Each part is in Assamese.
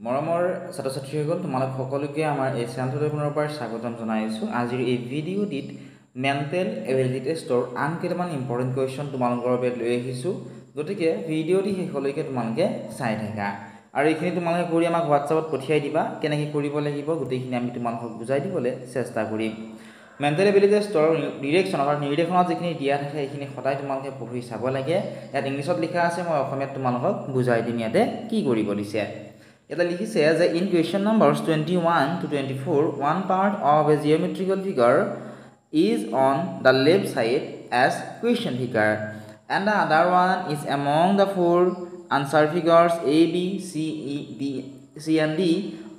মৰমৰ ছাত্ৰ-ছাত্ৰীসকল তোমালোক সকলোকে আমাৰ এই চেনেলটোলৈ পুনৰ পৰা স্বাগতম জনাইছোঁ। আজিৰ এই ভিডিঅ'টিত মেণ্টেল এবিলিটি টেষ্টৰ আন কেইটামান ইম্পৰ্টেণ্ট কুৱেশ্যন তোমালোকৰ বাবে লৈ আহিছোঁ। গতিকে ভিডিঅ'টি শেষলৈকে তোমালোকে চাই থাকা আৰু এইখিনি তোমালোকে কৰি আমাক হোৱাটছআপত পঠিয়াই দিবা। কেনেকৈ কৰিব লাগিব গোটেইখিনি আমি তোমালোকক বুজাই দিবলৈ চেষ্টা কৰিম। মেণ্টেল এবিলিটি টেষ্টৰ নিৰ্দেশনত যিখিনি দিয়া থাকে সেইখিনি সদায় তোমালোকে পঢ়ি চাব লাগে। ইয়াত ইংলিছত লিখা আছে, মই অসমীয়াত তোমালোকক বুজাই দিম ইয়াতে কি কৰিব দিছে। এটা লিখিছে যে in question numbers 21 to 24 one part of a geometrical figure is on the left side as question figure and the other one is among the four answer figures A, B, C and D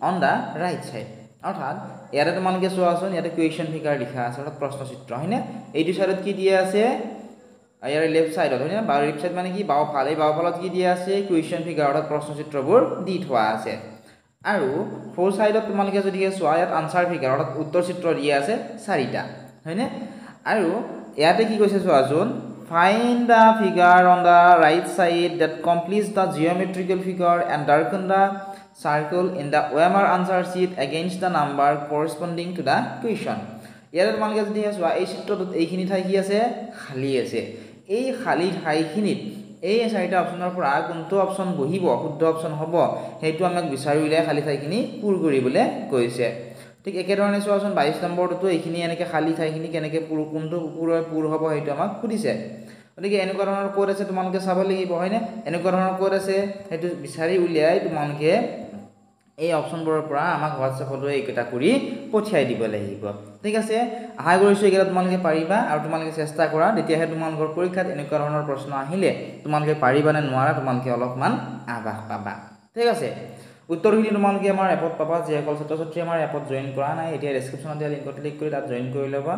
on the right side. অৰ্থাৎ ইয়াতে তোমালোকে চোৱাচোন, ইয়াতে কুৱেশ্যন ফিগাৰ লিখা আছে, অৰ্থাৎ প্ৰশ্নচিত্ৰ হয়নে। এইটো চাইডত কি দিয়া আছে, ইয়াৰ লেফ্ট সাইডত হয়নে, বা লেফ্ট সাইড মানে কি বাওঁফাল, এই বাওঁফালত কি দিয়া আছে কুৱেশ্যন ফিগাৰ অৰ্থাৎ প্ৰশ্নচিত্ৰবোৰ দি থোৱা আছে। আৰু ফ'ৰ সাইডত তোমালোকে যদি চোৱা ইয়াত আনসাৰ ফিগাৰ অৰ্থাৎ উত্তৰ চিত্ৰ দিয়া আছে 4টা হয়নে। আৰু ইয়াতে কি কৈছে চোৱাচোন, find the figure on the right side that completes the geometrical figure and darken the circle in the OMR answer sheet against the number corresponding to the question. ইয়াতে তোমালোকে যদি চোৱা এই চিত্ৰটোত এইখিনি ঠাই কি আছে, খালী আছে। এই খালী ঠাইখিনিত এই 4টা অপশ্যনৰ পৰা কোনটো অপশ্যন বহিব, শুদ্ধ অপশ্যন হ'ব, সেইটো আমাক বিচাৰি উলিয়াই খালী ঠাইখিনি পূৰ কৰিবলৈ কৈছে। ঠিক একেধৰণে চোৱাচোন 22 নম্বৰটোতো এইখিনি এনেকৈ খালী ঠাইখিনি কেনেকৈ কোনটো পূৰ হ'ব সেইটো আমাক সুধিছে। গতিকে এনেকুৱা ধৰণৰ ক'ত আছে তোমালোকে চাব লাগিব হয়নে। এনেকুৱা ধৰণৰ ক'ত আছে সেইটো বিচাৰি উলিয়াই তোমালোকে এই অপশ্যনবোৰৰ পৰা আমাক হোৱাটছআপলৈ এইকেইটা কৰি পঠিয়াই দিব লাগিব। ঠিক আছে, আশা কৰিছোঁ এইকেইটা তোমালোকে পাৰিবা আৰু তোমালোকে চেষ্টা কৰা, তেতিয়াহে তোমালোকৰ পৰীক্ষাত এনেকুৱা ধৰণৰ প্ৰশ্ন আহিলে তোমালোকে পাৰিবা নে নোৱাৰা তোমালোকে অলপমান আভাস পাবা। ঠিক আছে, উত্তৰখিনি তোমালোকে আমাৰ এপত পাবা। যিসকল ছাত্ৰ ছাত্ৰী আমাৰ এপত জইন কৰা নাই, এতিয়া ডেছক্ৰিপশ্যনত দিয়া লিংকত ক্লিক কৰি তাত জইন কৰি ল'বা।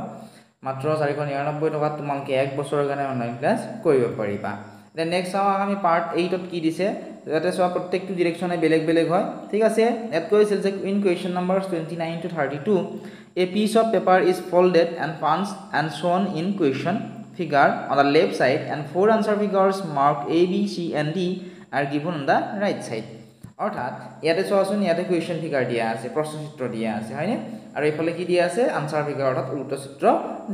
মাত্ৰ 499 টকাত তোমালোকে 1 বছৰৰ কাৰণে অনলাইন ক্লাছ কৰিব পাৰিবা। এতিয়া নেক্সট চাওঁ আমি পাৰ্ট 8ত কি দিছে। ইয়াতে চোৱা প্ৰত্যেকটো ডিৰেকশ্যনে বেলেগ বেলেগ হয়। ঠিক আছে, ইয়াত কৈছিল যে in question number 29 to 32 a piece of paper is folded and punched and shown in question figure on the left side and 4 answer figures marked A, B, C and D are given on the right side. অৰ্থাৎ ইয়াতে চোৱাচোন, ইয়াতে কুৱেশ্যন ফিগাৰ দিয়া আছে, প্ৰশ্নচিত্ৰ দিয়া আছে হয়নে, আৰু এইফালে কি দিয়া আছে আনচাৰ ফিগাৰ অৰ্থাৎ উত্তৰ চিত্ৰ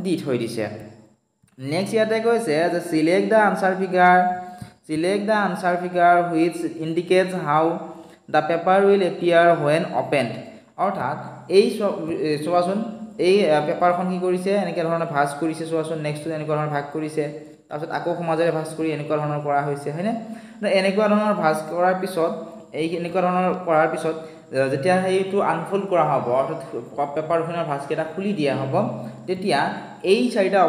দি থৈ দিছে। নেক্সট ইয়াতে কৈছে যে select the answer figure which indicates how the paper will appear when opened. অৰ্থাৎ এই চোৱাচোন এই পেপাৰখন কি কৰিছে, এনেকৈ ধৰণে ভাঁজ কৰিছে চোৱাচোন, নেক্সটটো এনেকুৱা ধৰণৰ ভাগ কৰিছে, তাৰপিছত আকৌ সমাজেৰে ভাঁজ কৰি এনেকুৱা ধৰণৰ কৰা হৈছে হয়নে। এনেকুৱা ধৰণৰ ভাঁজ কৰাৰ পিছত এনেকুৱা ধৰণৰ কৰাৰ পিছত যেতিয়া সেইটো আনফোল্ড কৰা হ'ব অৰ্থাৎ পেপাৰখনৰ ভাঁজকেইটা খুলি দিয়া হ'ব, তেতিয়া এই 4টা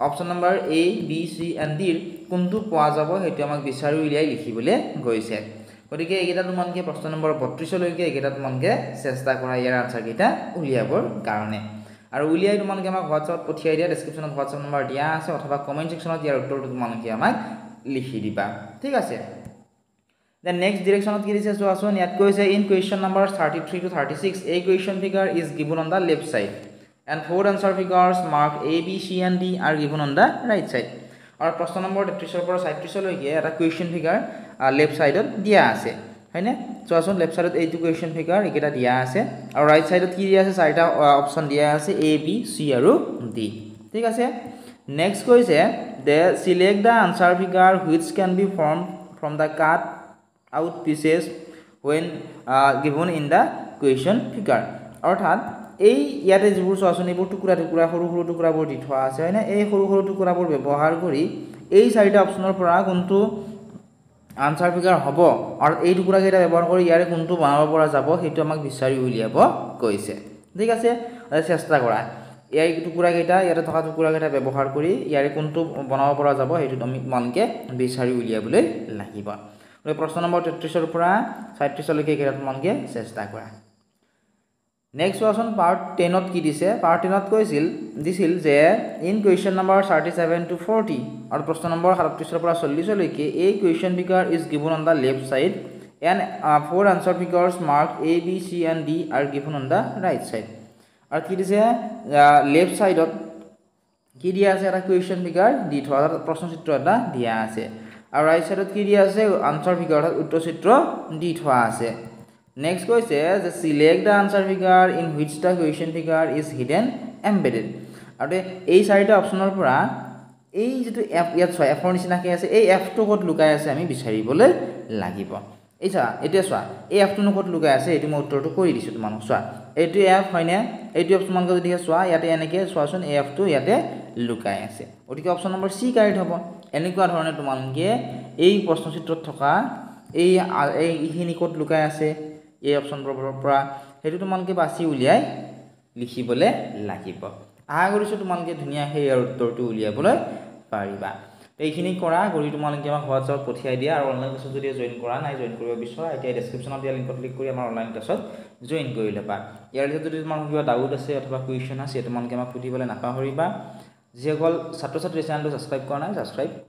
option number A, B, C and D কোনটো পোৱা যাব সেইটো আমাক বিচাৰি উলিয়াই লিখিবলৈ গৈছে। গতিকে এইকেইটা তোমালোকে প্ৰশ্ন নম্বৰ 32লৈকে এইকেইটা তোমালোকে চেষ্টা কৰা ইয়াৰ আনচাৰকেইটা উলিয়াবৰ কাৰণে, আৰু উলিয়াই তোমালোকে আমাক হোৱাটছআপত পঠিয়াই দিয়া। ডেছক্ৰিপশ্যনত হোৱাটছআপ নম্বৰ দিয়া আছে, অথবা কমেণ্ট ছেকশ্যনত ইয়াৰ উত্তৰটো তোমালোকে আমাক লিখি দিবা। ঠিক আছে, দেন নেক্সট ডিৰেকশ্যনত কি দিছে চোৱাচোন, ইয়াত কৈছে in question number 33 to 36 A question figure is given on the left side and 4 answer figures marked A, B, C and D are given on the right side. আৰু প্ৰশ্ন নম্বৰ 33 পৰা 37 লৈকে এটা কুৱেশ্যন ফিগাৰ লেফ্ট সাইডত দিয়া আছে হয়নে। চোৱাচোন লেফ্ট সাইডত এইটো কুৱেশ্যন ফিগাৰ এইকেইটা দিয়া আছে, আৰু ৰাইট সাইডত কি দিয়া আছে 4টা অপশ্যন দিয়া আছে A, B, C আৰু D। ঠিক আছে, নেক্সট কৈছে they select the answer figure which can be form from the cut out pieces when given in the question figure। অৰ্থাৎ এই ইয়াতে যিবোৰ চোৱাচোন এইবোৰ টুকুৰা সৰু সৰু টুকুৰাবোৰ দি থোৱা আছে হয়নে। এই সৰু সৰু টুকুৰাবোৰ ব্যৱহাৰ কৰি এই 4টা অপশ্যনৰ পৰা কোনটো আনচাৰ ফিগাৰ হ'ব আৰু এই টুকুৰাকেইটা ব্যৱহাৰ কৰি ইয়াৰে কোনটো বনাব পৰা যাব সেইটো আমাক বিচাৰি উলিয়াব কৈছে। ঠিক আছে, চেষ্টা কৰা এই টুকুৰাকেইটা ইয়াতে থকা টুকুৰাকেইটা ব্যৱহাৰ কৰি ইয়াৰে কোনটো বনাব পৰা যাব সেইটো তোমালোকে বিচাৰি উলিয়াবলৈ লাগিব। প্ৰশ্ন নম্বৰ 33 পৰা 37লৈকে এইকেইটা তোমালোকে চেষ্টা কৰা। নেক্সট চোৱাচোন পাৰ্ট 10ত কি দিছে। পাৰ্ট 10ত দিছিল যে ইন কুৱেশ্যন নম্বৰ 37 to 40 আৰু প্ৰশ্ন নম্বৰ 37 পৰা 40লৈকে এই question figure is given on the left side and 4 answer figures marked A, B, C and D are given on the right side. আৰু কি দিছে লেফ্ট ছাইডত কি দিয়া আছে এটা কুৱেশ্যন ফিগাৰ দি থোৱা প্ৰশ্নচিত্ৰ এটা দিয়া আছে, আৰু ৰাইট ছাইডত কি দিয়া আছে আনচাৰ ফিগাৰ অৰ্থাৎ উত্তৰ চিত্ৰ দি থোৱা আছে। নেক্সট কৈছে যে select the answer figure in which the question figure is hidden embedded আৰু এই চাৰিটা অপশ্যনৰ পৰা এই যিটো এফ ইয়াত চোৱা এফৰ নিচিনাকৈ আছে এই এফটো ক'ত লুকাই আছে আমি বিচাৰিবলৈ লাগিব এই চোৱা এতিয়া চোৱা এই এফটোনো ক'ত লুকাই আছে এইটো মই উত্তৰটো কৰি দিছোঁ তোমালোক চোৱা এইটো এফ হয়নে এইটো অপশ্যন তোমালোকে যদি চোৱা ইয়াতে এনেকৈ চোৱাচোন এই এফটো ইয়াতে লুকাই আছে গতিকে অপশ্যন নম্বৰ চি কাৰেক্ট হ'ব এনেকুৱা ধৰণে তোমালোকে এই প্ৰশ্নচিত্ৰত থকা এইখিনি ক'ত লুকাই আছে এই অপশ্যনবোৰৰ পৰা সেইটো তোমালোকে বাছি উলিয়াই লিখিবলৈ লাগিব আশা কৰিছোঁ তোমালোকে ধুনীয়াকৈ ইয়াৰ উত্তৰটো উলিয়াবলৈ পাৰিবা এইখিনি কৰা কৰি তোমালোকে আমাক হোৱাটছআপত পঠিয়াই দিয়া আৰু অনলাইন ক্লাছত যদি জইন কৰা নাই জইন কৰিব বিচৰা এতিয়া ডেছক্ৰিপশ্যনত দিয়া লিংকত ক্লিক কৰি আমাৰ অনলাইন ক্লাছত জইন কৰি ল'বা ইয়াৰ পিছত যদি তোমালোকৰ কিবা ডাউট আছে অথবা কুৱেশ্যন আছে তোমালোকে আমাক সুধিবলৈ নাপাহৰিবা যিসকল ছাত্ৰ ছাত্ৰী চেনেলটো ছাবস্ক্ৰাইব কৰা নাই ছাবস্ক্ৰাইব